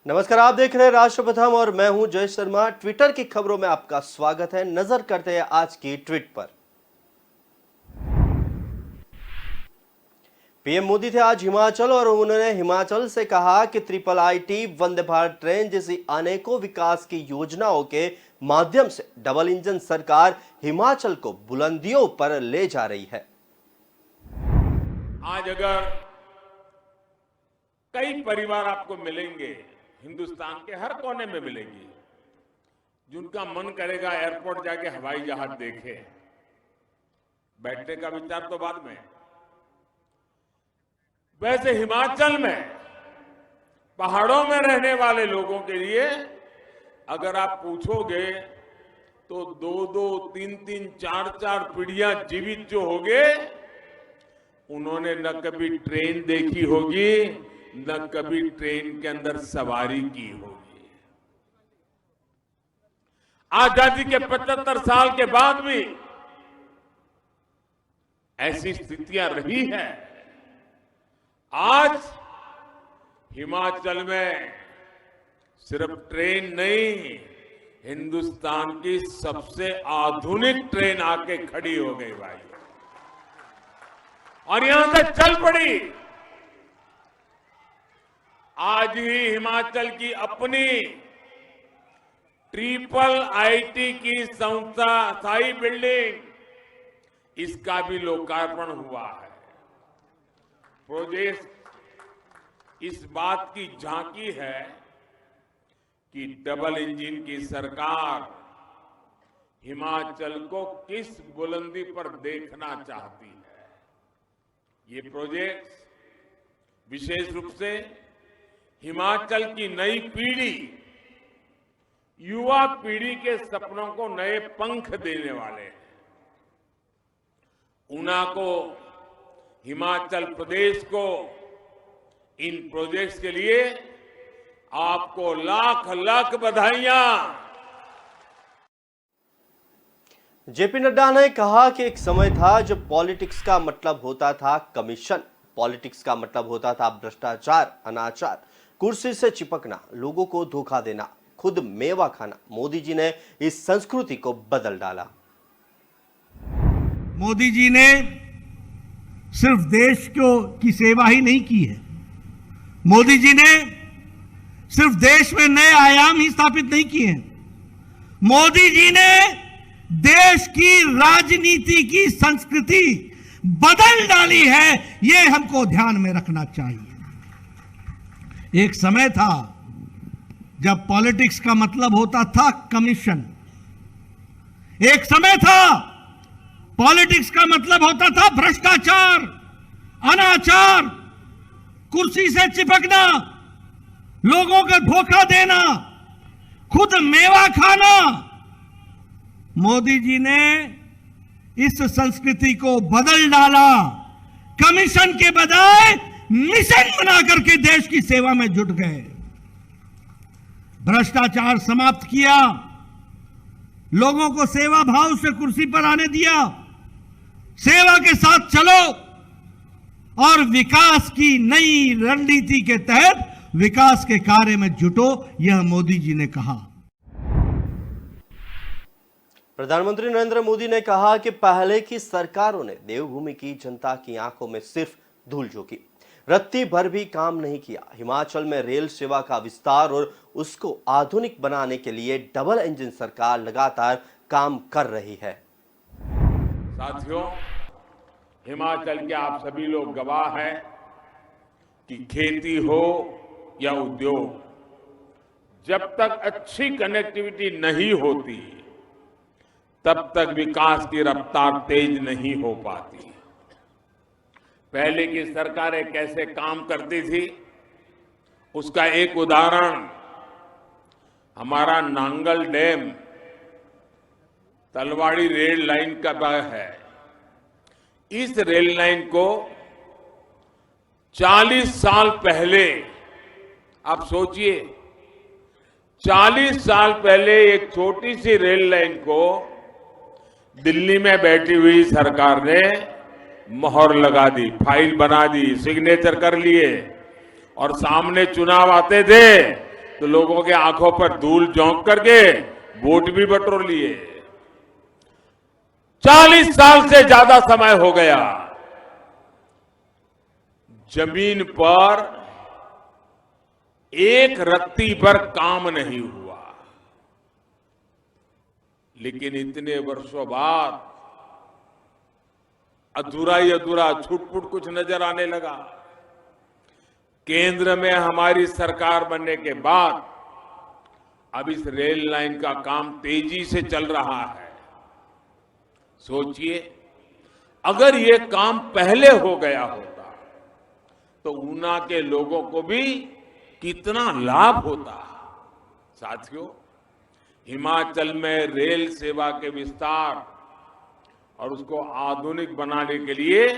नमस्कार, आप देख रहे हैं राष्ट्र प्रथम और मैं हूं जय शर्मा। ट्विटर की खबरों में आपका स्वागत है। नजर करते हैं आज की ट्वीट पर। पीएम मोदी थे आज हिमाचल और उन्होंने हिमाचल से कहा कि IIIT, वंदे भारत ट्रेन जैसी अनेकों विकास की योजनाओं के माध्यम से डबल इंजन सरकार हिमाचल को बुलंदियों पर ले जा रही है। आज अगर कई परिवार आपको मिलेंगे, हिंदुस्तान के हर कोने में मिलेंगे, जिनका मन करेगा एयरपोर्ट जाके हवाई जहाज देखे। बैठने का विचार तो बाद में। वैसे हिमाचल में पहाड़ों में रहने वाले लोगों के लिए अगर आप पूछोगे तो 2-2, 3-3, 4-4 पीढ़ियां जीवित जो होंगे, उन्होंने न कभी ट्रेन देखी होगी, न कभी ट्रेन के अंदर सवारी की होगी। आजादी के 75 साल के बाद भी ऐसी स्थितियां रही हैं। आज हिमाचल में सिर्फ ट्रेन नहीं, हिंदुस्तान की सबसे आधुनिक ट्रेन आके खड़ी हो गई भाई, और यहां से चल पड़ी। आज ही हिमाचल की अपनी IIIT की संस्था स्थायी बिल्डिंग, इसका भी लोकार्पण हुआ है। प्रोजेक्ट इस बात की झांकी है कि डबल इंजन की सरकार हिमाचल को किस बुलंदी पर देखना चाहती है। ये प्रोजेक्ट विशेष रूप से हिमाचल की नई पीढ़ी, युवा पीढ़ी के सपनों को नए पंख देने वाले हैं। ऊना को, हिमाचल प्रदेश को इन प्रोजेक्ट्स के लिए आपको लाख लाख बधाइयां। जेपी नड्डा ने कहा कि एक समय था जब पॉलिटिक्स का मतलब होता था कमीशन, पॉलिटिक्स का मतलब होता था भ्रष्टाचार, अनाचार, कुर्सी से चिपकना, लोगों को धोखा देना, खुद मेवा खाना। मोदी जी ने इस संस्कृति को बदल डाला। मोदी जी ने सिर्फ देश की सेवा ही नहीं की है, मोदी जी ने सिर्फ देश में नए आयाम ही स्थापित नहीं किए हैं, मोदी जी ने देश की राजनीति की संस्कृति बदल डाली है। यह हमको ध्यान में रखना चाहिए। एक समय था जब पॉलिटिक्स का मतलब होता था कमीशन, एक समय था पॉलिटिक्स का मतलब होता था भ्रष्टाचार, अनाचार, कुर्सी से चिपकना, लोगों को धोखा देना, खुद मेवा खाना। मोदी जी ने इस संस्कृति को बदल डाला। कमीशन के बजाय मिशन बना करके देश की सेवा में जुट गए। भ्रष्टाचार समाप्त किया, लोगों को सेवा भाव से कुर्सी पर आने दिया। सेवा के साथ चलो और विकास की नई रणनीति के तहत विकास के कार्य में जुटो, यह मोदी जी ने कहा। प्रधानमंत्री नरेंद्र मोदी ने कहा कि पहले की सरकारों ने देवभूमि की जनता की आंखों में सिर्फ धूल झोंकी, रत्ती भर भी काम नहीं किया। हिमाचल में रेल सेवा का विस्तार और उसको आधुनिक बनाने के लिए डबल इंजन सरकार लगातार काम कर रही है। साथियों, हिमाचल के आप सभी लोग गवाह हैं कि खेती हो या उद्योग, जब तक अच्छी कनेक्टिविटी नहीं होती तब तक विकास की रफ्तार तेज नहीं हो पाती। पहले की सरकारें कैसे काम करती थी, उसका एक उदाहरण हमारा Nangal dam Talwari rail line का है। इस रेल लाइन को 40 साल पहले, आप सोचिए, 40 साल पहले एक छोटी सी रेल लाइन को दिल्ली में बैठी हुई सरकार ने मोहर लगा दी, फाइल बना दी, सिग्नेचर कर लिए, और सामने चुनाव आते थे तो लोगों के आंखों पर धूल झोंक करके वोट भी बटोर लिए। 40 साल से ज्यादा समय हो गया जमीन पर एक रत्ती पर काम नहीं हुआ, लेकिन इतने वर्षों बाद अधूरा ही अधूरा छूट-फूट कुछ नजर आने लगा। केंद्र में हमारी सरकार बनने के बाद अब इस रेल लाइन का काम तेजी से चल रहा है। सोचिए, अगर ये काम पहले हो गया होता तो ऊना के लोगों को भी कितना लाभ होता। साथियों, हिमाचल में रेल सेवा के विस्तार और उसको आधुनिक बनाने के लिए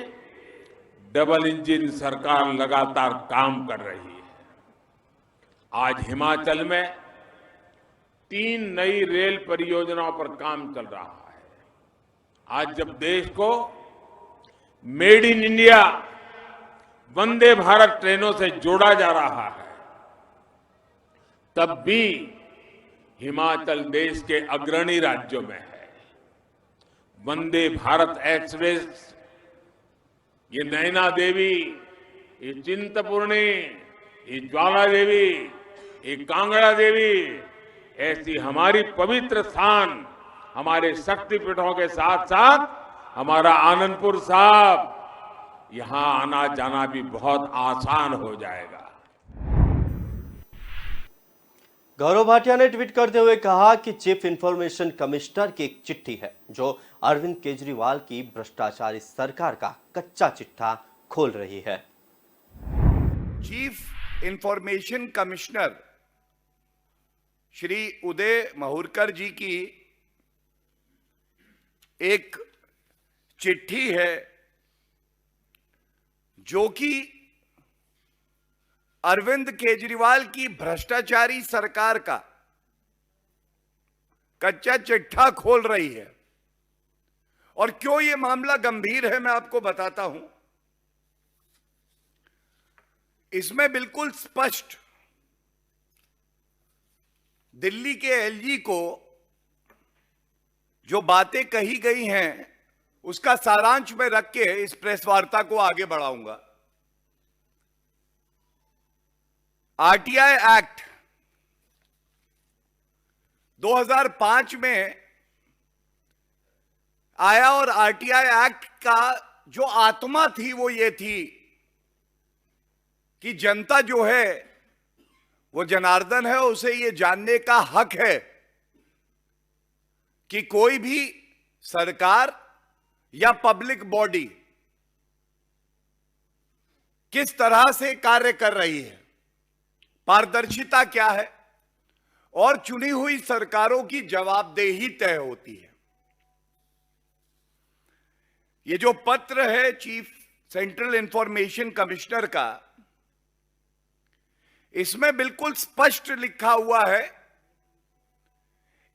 डबल इंजन सरकार लगातार काम कर रही है। आज हिमाचल में 3 नई रेल परियोजनाओं पर काम चल रहा है। आज जब देश को made in India Vande Bharat ट्रेनों से जोड़ा जा रहा है, तब भी हिमाचल देश के अग्रणी राज्यों में है। वंदे भारत एक्सप्रेस, ये नैना देवी, ये चिंतपूर्णी, ये ज्वाला देवी, ये कांगड़ा देवी, ऐसी हमारी पवित्र स्थान, हमारे शक्तिपीठों के साथ साथ हमारा आनंदपुर साहब, यहां आना जाना भी बहुत आसान हो जाएगा। गौरव भाटिया ने ट्वीट करते हुए कहा कि चीफ इंफॉर्मेशन कमिश्नर की एक चिट्ठी है जो अरविंद केजरीवाल की भ्रष्टाचारी सरकार का कच्चा चिट्ठा खोल रही है। Chief information commissioner Shri Uday महूरकर जी की एक चिट्ठी है जो कि अरविंद केजरीवाल की भ्रष्टाचारी सरकार का कच्चा चिट्ठा खोल रही है। और क्यों यह मामला गंभीर है, मैं आपको बताता हूं। इसमें बिल्कुल स्पष्ट दिल्ली के एलजी को जो बातें कही गई हैं उसका सारांश में रख के इस प्रेस वार्ता को आगे बढ़ाऊंगा। आरटीआई एक्ट 2005 में आया और आरटीआई एक्ट का जो आत्मा थी वो ये थी कि जनता जो है वो जनार्दन है, उसे ये जानने का हक है कि कोई भी सरकार या पब्लिक बॉडी किस तरह से कार्य कर रही है, पारदर्शिता क्या है और चुनी हुई सरकारों की जवाबदेही तय होती है। ये जो पत्र है चीफ सेंट्रल इंफॉर्मेशन कमिश्नर का, इसमें बिल्कुल स्पष्ट लिखा हुआ है,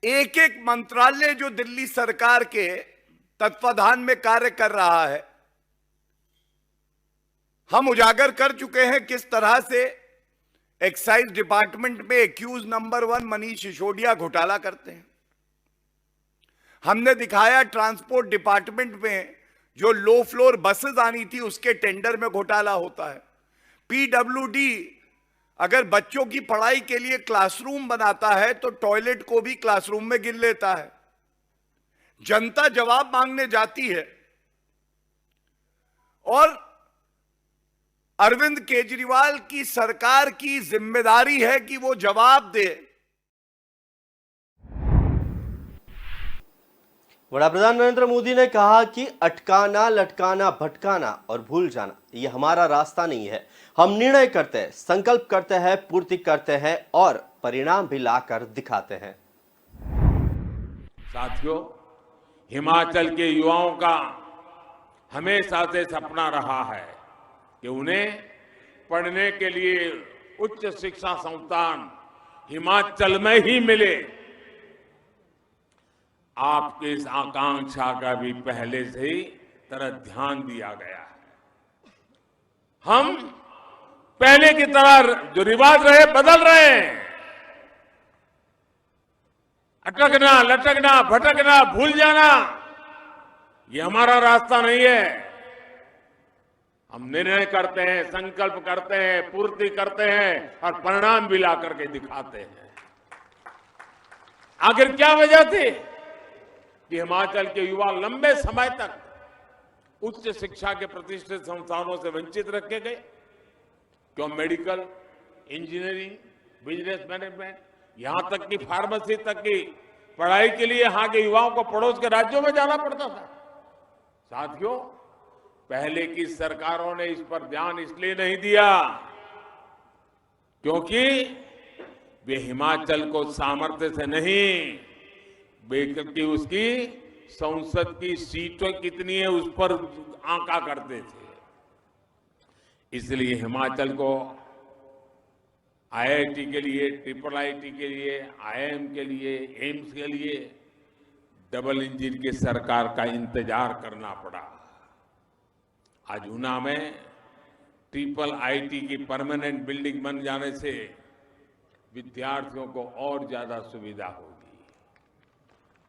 एक एक मंत्रालय जो दिल्ली सरकार के तत्वाधान में कार्य कर रहा है, हम उजागर कर चुके हैं किस तरह से एक्साइज डिपार्टमेंट में एक्यूज नंबर 1 मनीष सिसोदिया घोटाला करते हैं। हमने दिखाया ट्रांसपोर्ट डिपार्टमेंट में जो लो फ्लोर बसेस आनी थी उसके टेंडर में घोटाला होता है। पीडब्ल्यूडी अगर बच्चों की पढ़ाई के लिए क्लासरूम बनाता है तो टॉयलेट को भी क्लासरूम में गिन लेता है। जनता जवाब मांगने जाती है और अरविंद केजरीवाल की सरकार की जिम्मेदारी है कि वो जवाब दे। वडाप्रधान नरेंद्र मोदी ने कहा कि अटकाना, लटकाना, भटकाना और भूल जाना ये हमारा रास्ता नहीं है। हम निर्णय करते हैं, संकल्प करते हैं, पूर्ति करते हैं और परिणाम भी लाकर दिखाते हैं। साथियों, हिमाचल के युवाओं का हमेशा से सपना रहा है कि उन्हें पढ़ने के लिए उच्च शिक्षा संस्थान हिमाचल में ही मिले। आपकी इस आकांक्षा का भी पहले से ही तरह ध्यान दिया गया है। हम पहले की तरह जो रिवाज रहे बदल रहे हैं। अटकना, लटकना, भटकना, भूल जाना, ये हमारा रास्ता नहीं है। हम निर्णय करते हैं, संकल्प करते हैं, पूर्ति करते हैं और परिणाम भी ला करके दिखाते हैं। आखिर क्या वजह थी कि हिमाचल के युवा लंबे समय तक उच्च शिक्षा के प्रतिष्ठित संस्थानों से वंचित रखे गए? क्यों मेडिकल, इंजीनियरिंग, बिजनेस मैनेजमेंट, यहां तक कि फार्मेसी तक की पढ़ाई के लिए यहां के युवाओं को पड़ोस के राज्यों में जाना पड़ता था। साथियों, पहले की सरकारों ने इस पर ध्यान इसलिए नहीं दिया क्योंकि वे हिमाचल को सामर्थ्य से नहीं, बल्कि उसकी संसद की सीटें कितनी है उस पर आंका करते थे। इसलिए हिमाचल को आईआईटी के लिए, ट्रिपल आईटी के लिए, आईआईएम के लिए, एम्स के लिए डबल इंजन की सरकार का इंतजार करना पड़ा। आज ऊना में ट्रिपल आईटी की परमानेंट बिल्डिंग बन जाने से विद्यार्थियों को और ज्यादा सुविधा होगी।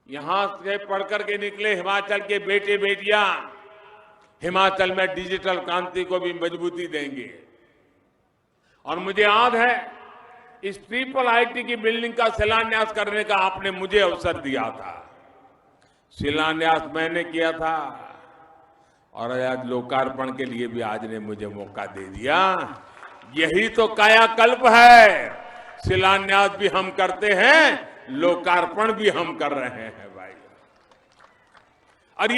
यहां से पढ़कर के निकले हिमाचल के बेटे बेटियां हिमाचल में डिजिटल क्रांति को भी मजबूती देंगे। और मुझे याद है, इस ट्रिपल आईटी की बिल्डिंग का शिलान्यास करने का आपने मुझे अवसर दिया था। शिलान्यास मैंने किया था और आज लोकार्पण के लिए भी आज ने मुझे मौका दे दिया। यही तो कायाकल्प है। शिलान्यास भी हम करते हैं, लोकार्पण भी हम कर रहे हैं भाई। और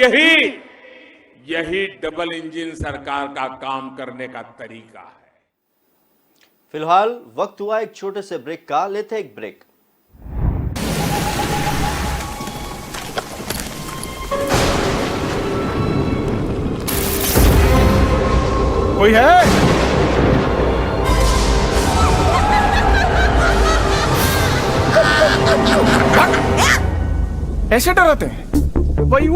यही डबल इंजन सरकार का काम करने का तरीका है। फिलहाल वक्त हुआ एक छोटे से ब्रेक का, लेते हैं एक ब्रेक। कोई है? ऐसे डराते हैं? वही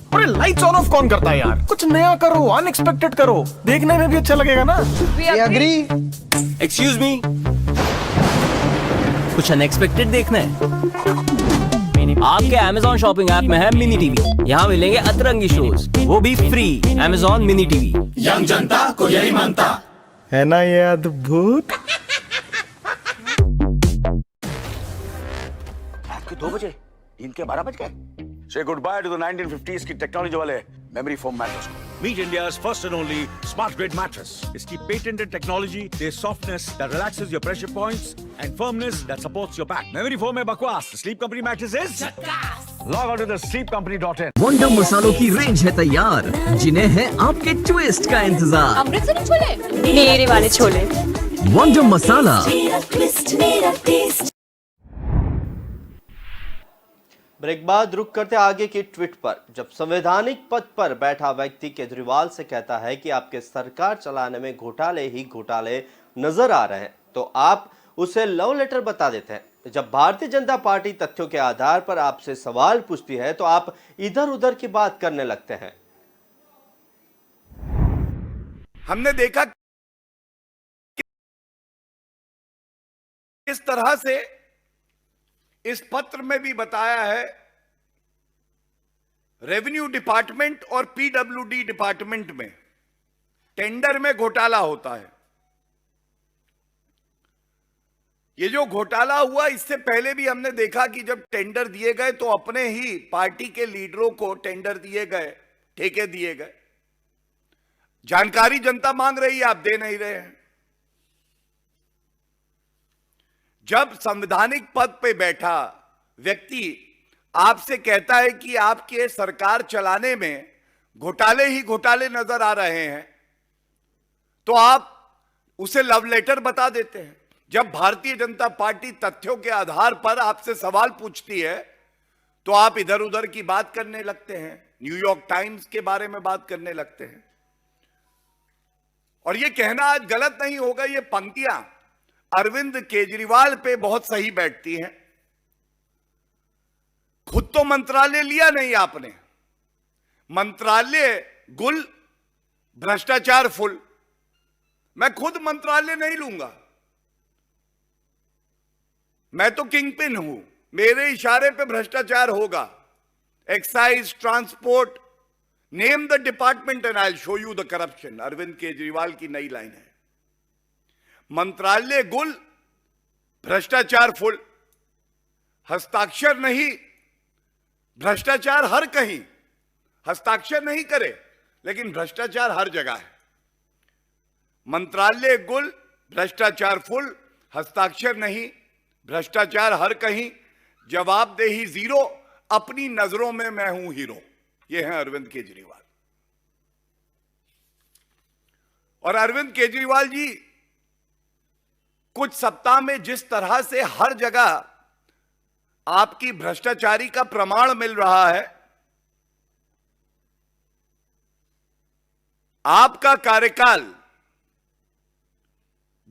अरे लाइट्स ऑन ऑफ कौन करता है यार? कुछ नया करो, अनएक्सपेक्टेड करो, देखने में भी अच्छा लगेगा ना। एग्री। एक्सक्यूज मी, कुछ अनएक्सपेक्टेड देखना है? आपके Amazon शॉपिंग ऐप में है मिनी टीवी। यहाँ मिलेंगे अतरंगी शोज, वो भी free. Amazon mini TV, young जनता को यही मानता है ना, ये अद्भुत। रात के 2 बजे, दिन के 12 बज गए। Say goodbye to the 1950s की टेक्नोलॉजी वाले मेमोरी फोम मैट्रेस को। Meet India's first and only smart grid mattress. इसकी patented technology, their softness that relaxes your pressure points and firmness that supports your back. Memory foam है बकवास. The Sleep Company mattress is log on to the sleepcompany.in. Wonder मसालों की range है तैयार, जिन्हें है आपके ट्विस्ट का इंतजार। अमृतसरी छोले, मेरे वाले छोले। वंडर मसाला। ब्रेक बाद रुक करते आगे की ट्वीट पर। जब संवैधानिक पद पर बैठा व्यक्ति केजरीवाल से कहता है कि आपके सरकार चलाने में घोटाले ही घोटाले नजर आ रहे हैं, तो आप उसे लव लेटर बता देते हैं। जब भारतीय जनता पार्टी तथ्यों के आधार पर आपसे सवाल पूछती है तो आप इधर उधर की बात करने लगते हैं। हमने देखा किस तरह से इस पत्र में भी बताया है, रेवेन्यू डिपार्टमेंट और पीडब्ल्यूडी डिपार्टमेंट में टेंडर में घोटाला होता है। ये जो घोटाला हुआ, इससे पहले भी हमने देखा कि जब टेंडर दिए गए तो अपने ही पार्टी के लीडरों को टेंडर दिए गए, ठेके दिए गए। जानकारी जनता मांग रही है, आप दे नहीं रहे हैं। जब संवैधानिक पद पे बैठा व्यक्ति आपसे कहता है कि आपके सरकार चलाने में घोटाले ही घोटाले नजर आ रहे हैं, तो आप उसे लव लेटर बता देते हैं। जब भारतीय जनता पार्टी तथ्यों के आधार पर आपसे सवाल पूछती है तो आप इधर उधर की बात करने लगते हैं, न्यूयॉर्क टाइम्स के बारे में बात करने लगते हैं। और यह कहना आज गलत नहीं होगा, ये पंक्तियां अरविंद केजरीवाल पे बहुत सही बैठती हैं। खुद तो मंत्रालय लिया नहीं आपने, मंत्रालय गुल, भ्रष्टाचार फुल। मैं खुद मंत्रालय नहीं लूंगा, मैं तो किंग पिन हूं, मेरे इशारे पे भ्रष्टाचार होगा। Excise, transport, name the department and I will show you the corruption. Arvind Kejriwal की नई लाइन है। मंत्रालय गुल, भ्रष्टाचार फुल। हस्ताक्षर नहीं, भ्रष्टाचार हर कहीं। हस्ताक्षर नहीं करे लेकिन भ्रष्टाचार हर जगह है। मंत्रालय गुल, भ्रष्टाचार फुल। हस्ताक्षर नहीं, भ्रष्टाचार हर कहीं। जवाबदेही जीरो, अपनी नजरों में मैं हूं हीरो। ये है अरविंद केजरीवाल। और अरविंद केजरीवाल जी कुछ सप्ताह में जिस तरह से हर जगह आपकी भ्रष्टाचारी का प्रमाण मिल रहा है, आपका कार्यकाल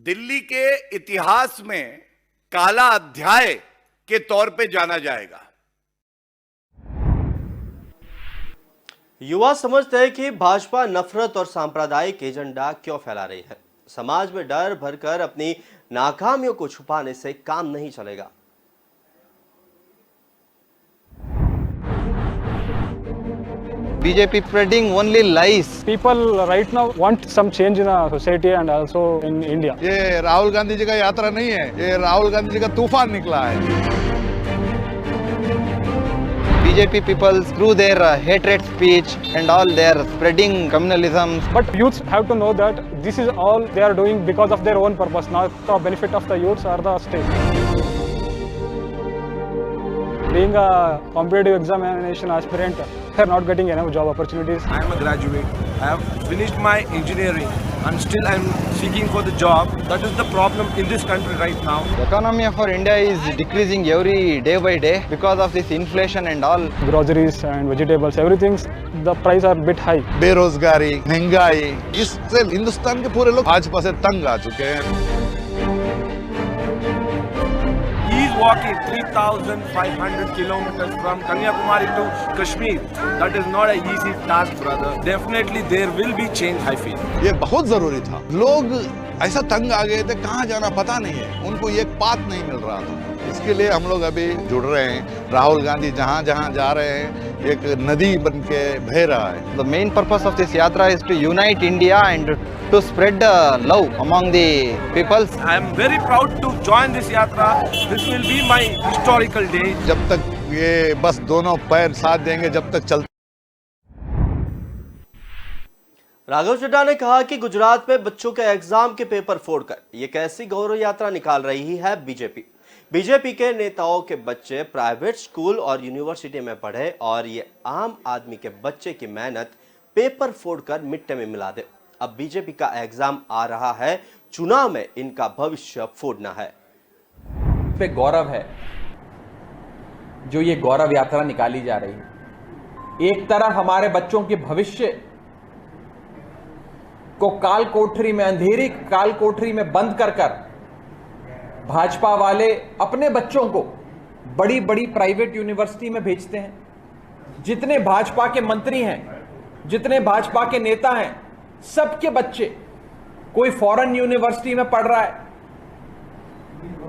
दिल्ली के इतिहास में काला अध्याय के तौर पे जाना जाएगा। युवा समझते हैं कि भाजपा नफरत और सांप्रदायिक एजेंडा क्यों फैला रही है। समाज में डर भरकर अपनी नाकामियों को छुपाने से काम नहीं चलेगा। BJP spreading only lies. People right now want some change in our society and also in India. ये राहुल गांधी जी का यात्रा नहीं है, ये राहुल गांधी जी का तूफान निकला है। BJP people through their hatred speech and all they are spreading communalism. But youths have to know that this is all they are doing because of their own purpose, not the benefit of the youths or the state. Being a competitive examination aspirant, they are not getting enough job opportunities. I am a graduate. I have finished my engineering and still I am seeking for the job. That is the problem in this country right now. The economy for India is decreasing every day by day because of this inflation and all. Groceries and vegetables, everything, the price are a bit high. बेरोजगारी, महंगाई, इससे हिंदुस्तान के पूरे लोग भाजपा से तंग आ चुके हैं। He is walking 3,500 kilometers from Kanyakumari to Kashmir. That is not an easy task, brother. Definitely there will be change, I feel. ये बहुत जरूरी था। लोग ऐसा तंग आ गए थे, कहाँ जाना पता नहीं है, उनको ये पाथ नहीं मिल रहा था। इसके लिए हम लोग अभी जुड़ रहे हैं। राहुल गांधी जहाँ जहाँ जा रहे हैं, एक नदी बन के बह रहा है। The main purpose of this yatra is to unite India and to spread love among the peoples. I am very proud to join this yatra. This will be my historical day. जब तक ये बस दोनों पैर साथ देंगे, जब तक चलते। राघव चड्ढा ने कहा कि गुजरात में बच्चों के एग्जाम के पेपर फोड़कर ये कैसी गौरव यात्रा निकाल रही है बीजेपी। बीजेपी के नेताओं के बच्चे प्राइवेट स्कूल और यूनिवर्सिटी में पढ़े और ये आम आदमी के बच्चे की मेहनत पेपर फोड़कर मिट्टी में मिला दे। अब बीजेपी का एग्जाम आ रहा है, चुनाव में इनका भविष्य फोड़ना है। पे गौरव है जो ये गौरव यात्रा निकाली जा रही है। एक तरफ हमारे बच्चों के भविष्य को काल कोठरी में, अंधेरी काल कोठरी में बंद कर भाजपा वाले अपने बच्चों को बड़ी बड़ी प्राइवेट यूनिवर्सिटी में भेजते हैं। जितने भाजपा के मंत्री हैं, जितने भाजपा के नेता हैं, सबके बच्चे कोई फॉरेन यूनिवर्सिटी में पढ़ रहा है,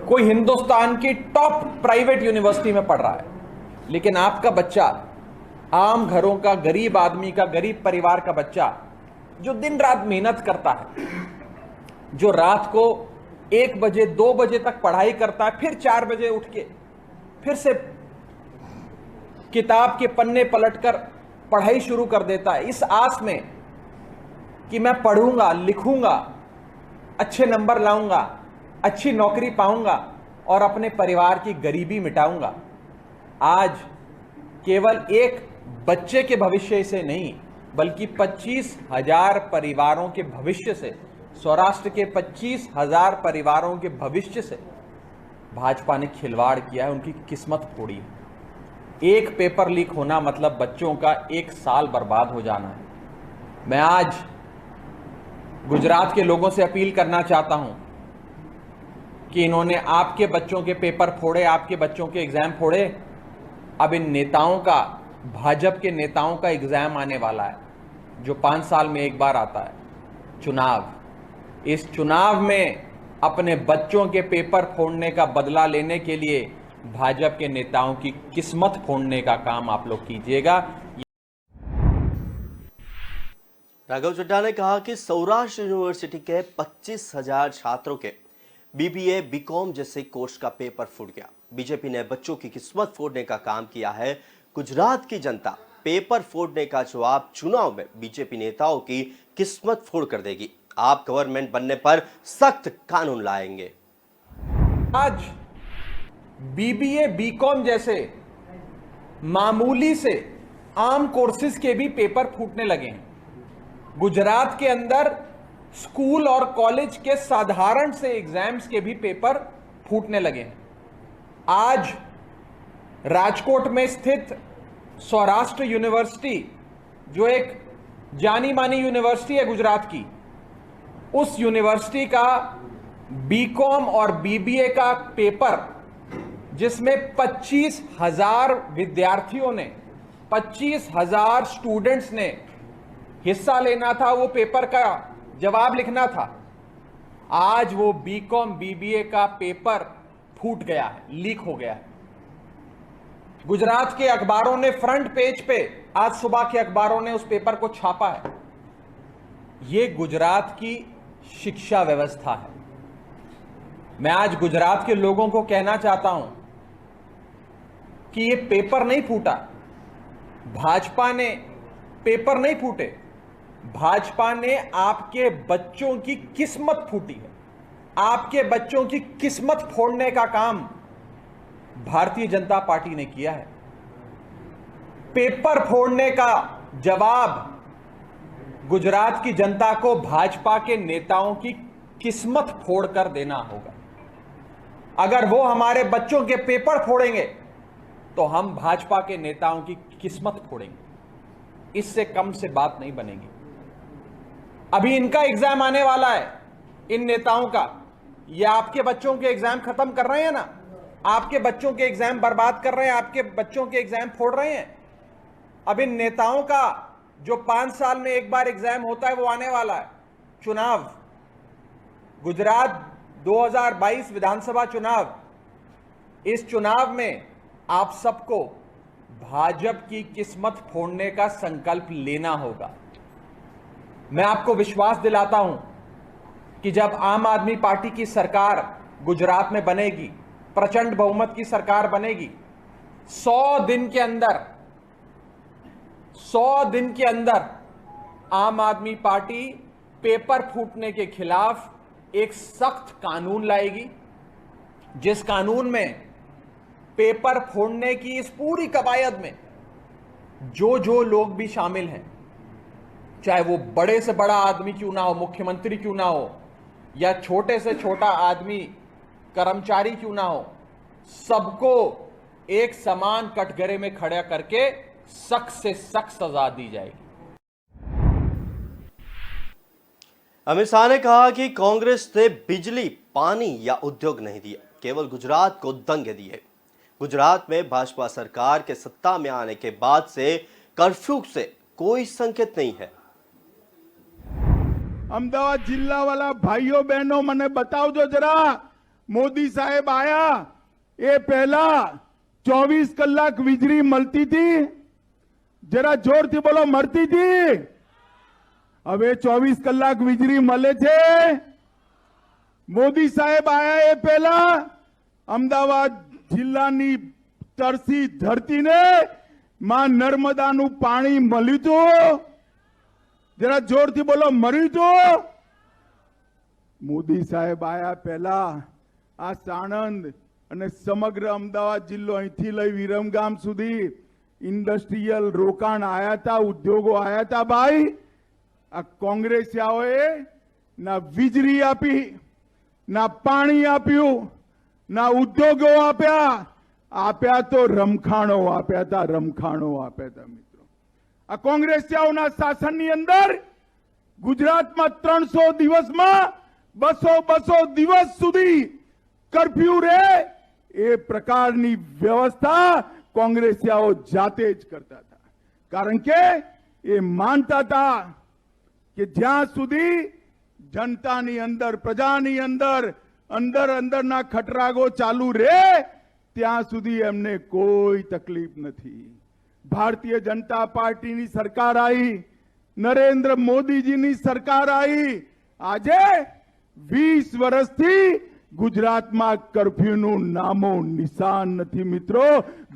कोई हिंदुस्तान की टॉप प्राइवेट यूनिवर्सिटी में पढ़ रहा है। लेकिन आपका बच्चा, आम घरों का, गरीब आदमी का, गरीब परिवार का बच्चा जो दिन रात मेहनत करता है, जो रात को 1 बजे 2 बजे तक पढ़ाई करता है, फिर 4 बजे उठ के फिर से किताब के पन्ने पलटकर पढ़ाई शुरू कर देता है, इस आस में कि मैं पढ़ूंगा, लिखूंगा, अच्छे नंबर लाऊंगा, अच्छी नौकरी पाऊंगा और अपने परिवार की गरीबी मिटाऊंगा। आज केवल एक बच्चे के भविष्य से नहीं, बल्कि 25,000 परिवारों के भविष्य से, सौराष्ट्र के 25,000 परिवारों के भविष्य से भाजपा ने खिलवाड़ किया है, उनकी किस्मत फोड़ी है। एक पेपर लीक होना मतलब बच्चों का 1 साल बर्बाद हो जाना है। मैं आज गुजरात के लोगों से अपील करना चाहता हूं कि इन्होंने आपके बच्चों के पेपर फोड़े, आपके बच्चों के एग्जाम फोड़े। अब इन नेताओं का, भाजपा के नेताओं का एग्जाम आने वाला है, जो 5 साल में एक बार आता है, चुनाव। इस चुनाव में अपने बच्चों के पेपर फोड़ने का बदला लेने के लिए भाजपा के नेताओं की किस्मत फोड़ने का काम आप लोग कीजिएगा। राघव चड्ढा ने कहा कि सौराष्ट्र यूनिवर्सिटी के 25,000 छात्रों के बीबीए, बीकॉम जैसे कोर्स का पेपर फूट गया। बीजेपी ने बच्चों की किस्मत फोड़ने का काम किया है। गुजरात की जनता पेपर फोड़ने का जवाब चुनाव में बीजेपी नेताओं की किस्मत फोड़ कर देगी। आप गवर्नमेंट बनने पर सख्त कानून लाएंगे। आज बीबीए, बीकॉम जैसे मामूली से आम कोर्सेज के भी पेपर फूटने लगे हैं। गुजरात के अंदर स्कूल और कॉलेज के साधारण से एग्जाम्स के भी पेपर फूटने लगे हैं। आज राजकोट में स्थित सौराष्ट्र यूनिवर्सिटी, जो एक जानी मानी यूनिवर्सिटी है गुजरात की, उस यूनिवर्सिटी का बीकॉम और बीबीए का पेपर, जिसमें 25,000 विद्यार्थियों ने, 25,000 स्टूडेंट्स ने हिस्सा लेना था, वो पेपर का जवाब लिखना था, आज वो बीकॉम बीबीए का पेपर फूट गया है, लीक हो गया है। गुजरात के अखबारों ने फ्रंट पेज पे, आज सुबह के अखबारों ने उस पेपर को छापा है। ये गुजरात की शिक्षा व्यवस्था है। मैं आज गुजरात के लोगों को कहना चाहता हूं कि ये पेपर नहीं फूटा, भाजपा ने पेपर नहीं फूटे, भाजपा ने आपके बच्चों की किस्मत फूटी है। आपके बच्चों की किस्मत फोड़ने का काम भारतीय जनता पार्टी ने किया है। पेपर फोड़ने का जवाब गुजरात की जनता को भाजपा के नेताओं की किस्मत फोड़कर देना होगा। अगर वो हमारे बच्चों के पेपर फोड़ेंगे तो हम भाजपा के नेताओं की किस्मत फोड़ेंगे। इससे कम से बात नहीं बनेगी। अभी इनका एग्जाम आने वाला है, इन नेताओं का। ये आपके बच्चों के एग्जाम खत्म कर रहे हैं ना, आपके बच्चों के एग्जाम बर्बाद कर रहे हैं, आपके बच्चों के एग्जाम फोड़ रहे हैं। अब इन नेताओं का जो 5 साल में एक बार एग्जाम होता है, वो आने वाला है, चुनाव। गुजरात 2022 विधानसभा चुनाव। इस चुनाव में आप सबको भाजपा की किस्मत फोड़ने का संकल्प लेना होगा। मैं आपको विश्वास दिलाता हूं कि जब आम आदमी पार्टी की सरकार गुजरात में बनेगी, प्रचंड बहुमत की सरकार बनेगी, 100 दिन के अंदर आम आदमी पार्टी पेपर फूटने के खिलाफ एक सख्त कानून लाएगी, जिस कानून में पेपर फोड़ने की इस पूरी कवायद में जो लोग भी शामिल हैं, चाहे वो बड़े से बड़ा आदमी क्यों ना हो, मुख्यमंत्री क्यों ना हो, या छोटे से छोटा आदमी कर्मचारी क्यों ना हो, सबको एक समान कटघरे में खड़ा करके सख्त से सख्त सजा दी जाएगी। अमित शाह ने कहा कि कांग्रेस ने बिजली, पानी या उद्योग नहीं दिए, केवल गुजरात को दंगे दिए। गुजरात में भाजपा सरकार के सत्ता में आने के बाद से कर्फ्यू से कोई संकेत नहीं है। अमदावाद जिला वाला भाइयों बहनों मने बताओ जो जरा, मोदी साहेब आया ये पहला 24 कलाक वीजળી મળતી थी, जरा जोर थी बोलो, मरती थी? હવે 24 કલાક વીજળી મળે છે। મોદી સાહેબ આયા એ પહેલા અમદાવાદ જિલ્લાની તરસી ધરતીને માં નર્મદાનું પાણી મળ્યું હતું? જરા જોરથી બોલો, મર્યું હતું? મોદી સાહેબ આયા પહેલા આ સાણંદ અને સમગ્ર અમદાવાદ જિલ્લો અહીંથી લઈ વિરમગામ સુધી ઇન્ડસ્ટ્રીયલ રોકાણ આયા હતા, ઉદ્યોગો આયા હતા ભાઈ। આ કોંગ્રેસિયાઓએ ના વીજળી આપી, ના પાણી આપ્યું, ના ઉદ્યોગો આપ્યા તો રમખાણો આપ્યા હતા, રમખાણો આપ્યા હતા। મિત્રો, આ કોંગ્રેસિયાઓના શાસનની અંદર ગુજરાતમાં 300 દિવસમાં 200 દિવસ સુધી कर्फ्यू रे ए प्रकारनी व्यवस्था कांग्रेसियाओ जाते ज करता था, कारण के ए मानता था कि ज्यां सुधी जनतानी अंदर, प्रजानी अंदर અંદરના ખટરાગો ચાલુ રહે ત્યાં સુધી એમને કોઈ તકલીફ નથી. ભારતીય જનતા પાર્ટીની સરકાર આવી, નરેન્દ્ર મોદીજીની સરકાર આવી, આજે 20 વર્ષથી ગુજરાતમાં કર્ફ્યુનું નામો નિશાન નથી. મિત્રો,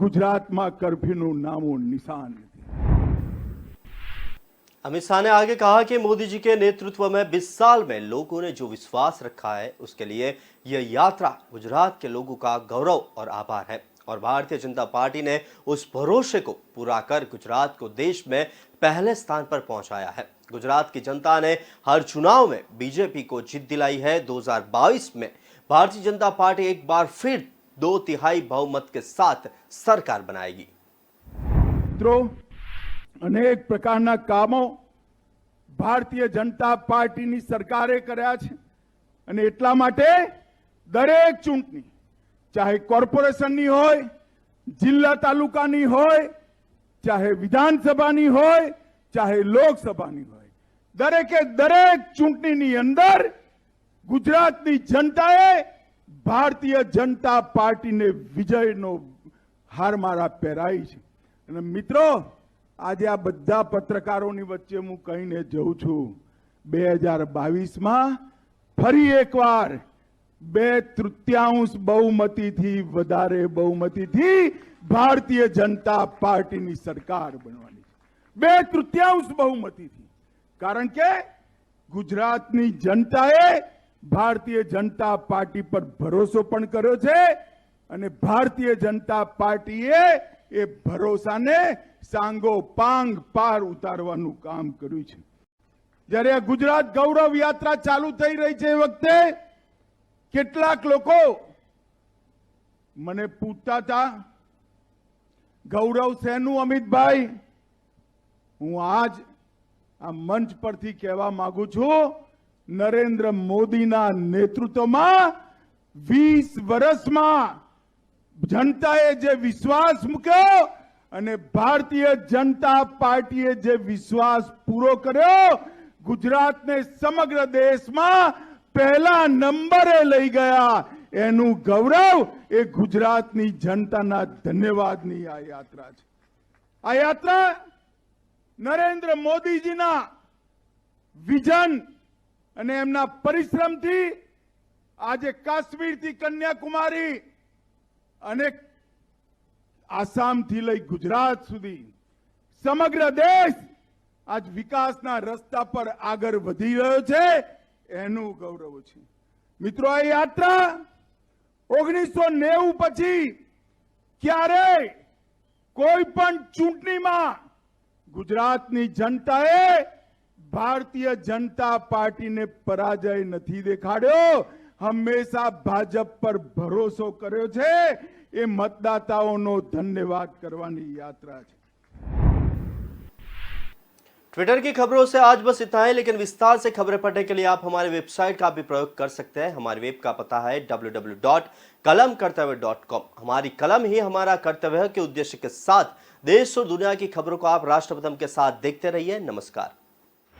ગુજરાતમાં કર્फ्यूનું नामो निशान नहीं. अमित शाह ने आगे कहा कि मोदी जी के नेतृत्व में 20 साल में लोगों ने जो विश्वास रखा है उसके लिए यह यात्रा गुजरात के लोगों का गौरव और आभार है और भारतीय जनता पार्टी ने उस भरोसे को पूरा कर गुजरात को देश में पहले स्थान पर पहुंचाया है. गुजरात की जनता ने हर चुनाव में बीजेपी को जीत दिलाई है. 2022 में भारतीय जनता पार्टी एक बार फिर 2/3 बहुमत के साथ सरकार बनाएगी. मित्रों, अनेक प्रकारना कामो भारतीय जनता पार्टीनी सरकारे कर्या छे अने एटला माटे दरेक चूंटणी, चाहे कॉर्पोरेशननी होय, जिल्ला तालुकानी होय, चाहे विधानसभानी होय, चाहे लोकसभानी होय, दरेके दरेक चूंटणीनी अंदर गुजरातनी जनताए भारतीय जनता पार्टीने विजयनो हारमारा પહેરાઈ છે. અને મિત્રો, આજે આ બધા પત્રકારોની વચ્ચે હું કહીને જઉં છું, 2022માં ફરી એકવાર 2/3 બહુમતીથી વધારે બહુમતીથી ભારતીય જનતા પાર્ટીની સરકાર બનવાની છે. 2/3 બહુમતીથી. કારણ કે ગુજરાતની જનતાએ ભારતીય જનતા પાર્ટી પર ભરોસો પણ કર્યો છે અને ભારતીય જનતા પાર્ટીએ એ ભરોસાને सांगो पांग पार उतारवानुं काम कर्युं छे. ज्यारे आ गुजरात गौरव यात्रा चालू थई रही छे वखते केटलाक लोको मने पूछता था, गौरव शेनु अमितभाई? हूँ आज आ मंच परथी कहेवा मांगू छूं, नरेंद्र मोदीना नेतृत्वमां 20 वर्षमां जनताए जे विश्वास मूक्यो અને ભારતીય જનતા પાર્ટીએ જે વિશ્વાસ પૂરો કર્યો, ગુજરાતને સમગ્ર દેશમાં પહેલા નંબરે લઈ ગયા, એનું ગૌરવ એ ગુજરાતની જનતાના ધન્યવાદની આ યાત્રા છે. આ યાત્રા નરેન્દ્ર મોદીજીના વિઝન અને એમના પરિશ્રમથી આજે કાશ્મીરથી કન્યાકુમારી અને आसाम थी लई गुजरात सुधी समग्र देश आज विकासना रस्ता पर आगर वधी रह्यो छे, एनु गौरव छे. मित्रों, आ यात्रा 1990 पछी क्यारे कोई पण चूंटणीमां गुजरातनी जनताए भारतीय जनता पार्टीने पराजय नथी देखाड्यो. हमेशा भाजप पर भरोसो कर्यो छे. ये मतदाताओं धन्यवाद करवानी यात्रा है. ट्विटर की खबरों से आज बस इतना है, लेकिन विस्तार से खबरें पढ़ने के लिए आप हमारी वेबसाइट का भी प्रयोग कर सकते हैं. हमारी वेब का पता है www.kalamkartavya.com. हमारी कलम ही हमारा कर्तव्य के उद्देश्य के साथ देश और दुनिया की खबरों को आप राष्ट्रप्रथम के साथ देखते रहिए. नमस्कार.